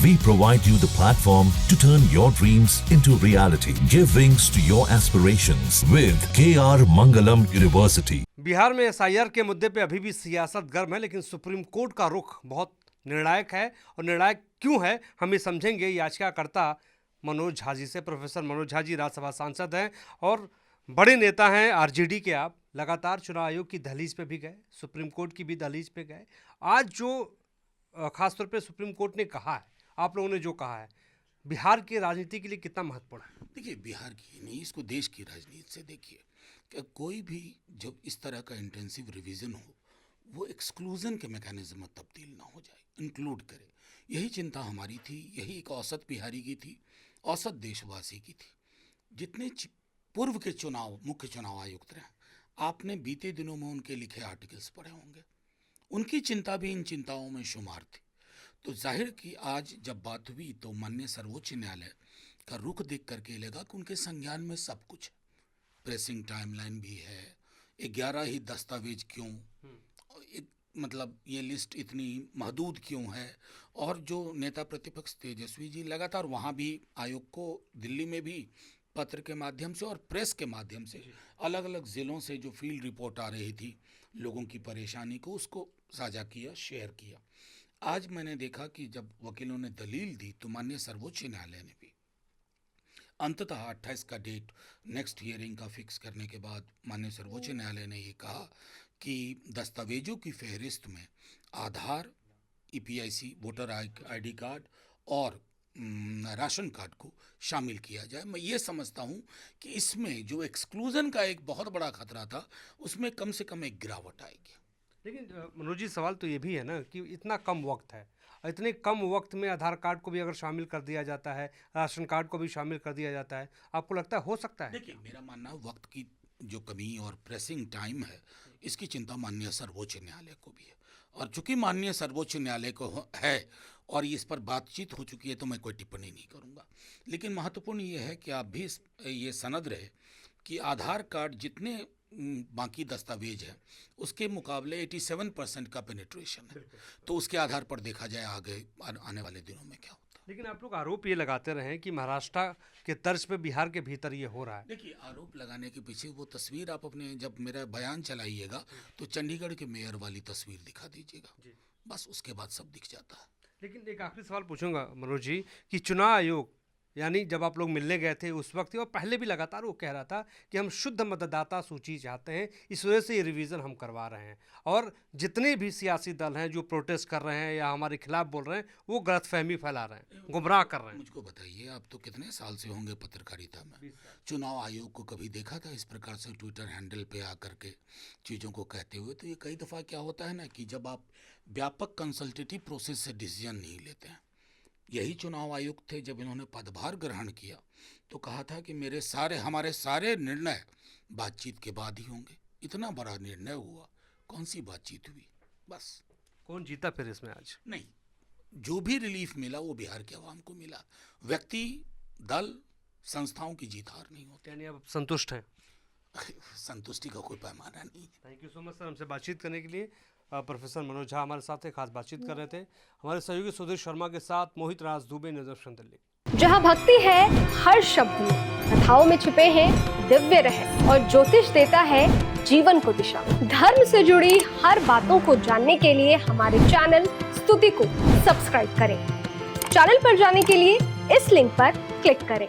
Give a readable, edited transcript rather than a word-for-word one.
We provide you the platform to turn your dreams into reality. Give wings to your aspirations with KR Mangalam University. Bihar में SIR के मुद्दे पे अभी भी सियासत गर्म है, लेकिन सुप्रीम कोर्ट का रुख बहुत निर्णायक है। और निर्णायक क्यों है हम ये समझेंगे याचिकाकर्ता मनोज झा जी से। प्रोफेसर मनोज झा जी राज्यसभा सांसद हैं और बड़े नेता हैं आरजेडी के। आप लगातार चुनाव आयोग की दहलीज पे भी गए, सुप्रीम कोर्ट की भी दहलीज पे गए। आज जो खासतौर पे सुप्रीम कोर्ट ने कहा है, आप लोगों ने जो कहा है, बिहार की राजनीति के लिए कितना महत्वपूर्ण है? देखिए, बिहार की नहीं, इसको देश की राजनीति से देखिए कि कोई भी जब इस तरह का इंटेंसिव रिवीजन हो, वो एक्सक्लूजन के मैकेनिज्म में तब्दील ना हो जाए, इंक्लूड करे। यही चिंता हमारी थी, यही एक औसत बिहारी की थी, औसत देशवासी की थी। जितने पूर्व के मुख्य चुनाव आयुक्त रहे, आपने बीते दिनों में उनके लिखे आर्टिकल्स पढ़े होंगे, उनकी चिंता भी इन चिंताओं में शुमार थी। तो जाहिर कि आज जब बात हुई तो माननीय सर्वोच्च न्यायालय का रुख देख करके लगा कि उनके संज्ञान में सब कुछ है। प्रेसिंग टाइमलाइन भी है, 11 ही दस्तावेज क्यों, मतलब ये लिस्ट इतनी महदूद क्यों है। और जो नेता प्रतिपक्ष तेजस्वी जी लगातार वहाँ भी आयोग को दिल्ली में भी पत्र के माध्यम से और प्रेस के माध्यम से अलग अलग ज़िलों से जो फील्ड रिपोर्ट आ रही थी लोगों की परेशानी को, उसको साझा किया, शेयर किया। आज मैंने देखा कि जब वकीलों ने दलील दी तो माननीय सर्वोच्च न्यायालय ने भी अंततः 28 का डेट नेक्स्ट हियरिंग का फिक्स करने के बाद माननीय सर्वोच्च न्यायालय ने ये कहा कि दस्तावेजों की फहरिस्त में आधार, ईपीआईसी, वोटर आईडी कार्ड और राशन कार्ड को शामिल किया जाए। मैं ये समझता हूँ कि इसमें जो एक्सक्लूजन का एक बहुत बड़ा खतरा था, उसमें कम से कम एक गिरावट आएगी। लेकिन मनोज जी, सवाल तो ये भी है ना कि इतना कम वक्त है, इतने कम वक्त में आधार कार्ड को भी अगर शामिल कर दिया जाता है, राशन कार्ड को भी शामिल कर दिया जाता है, आपको लगता है हो सकता है? देखिए, मेरा मानना है वक्त की जो कमी और प्रेसिंग टाइम है, इसकी चिंता माननीय सर्वोच्च न्यायालय को भी है। और चूंकि माननीय सर्वोच्च न्यायालय को है और इस पर बातचीत हो चुकी है, तो मैं कोई टिप्पणी नहीं करूंगा। लेकिन महत्वपूर्ण ये है कि आप भी ये सनद रहे कि आधार कार्ड जितने बाकी दस्तावेज है उसके मुकाबले 87% का पेनिट्रेशन है। तो उसके आधार पर देखा जाए आगे आने वाले दिनों में क्या होता है। लेकिन आप लोग आरोप ये लगाते रहे कि महाराष्ट्र के तर्ज पे बिहार के भीतर ये हो रहा है। देखिए, आरोप लगाने के पीछे वो तस्वीर आप अपने जब मेरा बयान चलाइएगा तो चंडीगढ़ के मेयर वाली तस्वीर दिखा दीजिएगा, बस उसके बाद सब दिख जाता है। लेकिन एक आखिरी सवाल पूछूंगा मनोज जी कि चुनाव आयोग, यानी जब आप लोग मिलने गए थे उस वक्त और पहले भी लगातार वो कह रहा था कि हम शुद्ध मतदाता सूची चाहते हैं, इस वजह से ये रिवीजन हम करवा रहे हैं। और जितने भी सियासी दल हैं जो प्रोटेस्ट कर रहे हैं या हमारे खिलाफ बोल रहे हैं, वो गलतफहमी फैला रहे हैं, गुमराह कर रहे हैं। मुझको बताइए, आप तो कितने साल से होंगे पत्रकारिता में, चुनाव आयोग को कभी देखा था इस प्रकार से ट्विटर हैंडल पे आकर के चीज़ों को कहते हुए? तो ये कई दफ़ा क्या होता है ना कि जब आप व्यापक कंसल्टेटिव प्रोसेस से डिसीजन नहीं लेते हैं। यही चुनाव आयुक्त थे, जब इन्होंने पदभार ग्रहण किया तो कहा था कि हमारे सारे निर्णय बातचीत के बाद ही होंगे। इतना बड़ा निर्णय हुआ, कौन सी बातचीत हुई? बस। कौन जीता फिर इसमें? आज नहीं, जो भी रिलीफ मिला वो बिहार के आवाम को मिला। व्यक्ति, दल, संस्थाओं की जीत हार नहीं होती। यानी आप संतुष्ट हैं? संतुष्टि का कोई पैमाना नहीं। Thank you so much sir, हमसे बातचीत करने के लिए। प्रोफेसर मनोज झा हमारे साथ खास बातचीत कर रहे थे। हमारे सहयोगी सुधीर शर्मा के साथ मोहित राज दुबे, नजर दिल्ली। जहाँ भक्ति है हर शब्द में, कथाओं में छिपे हैं दिव्य रहस्य और ज्योतिष देता है जीवन को दिशा। धर्म से जुड़ी हर बातों को जानने के लिए हमारे चैनल स्तुति को सब्सक्राइब करें। चैनल पर जाने के लिए इस लिंक पर क्लिक करें।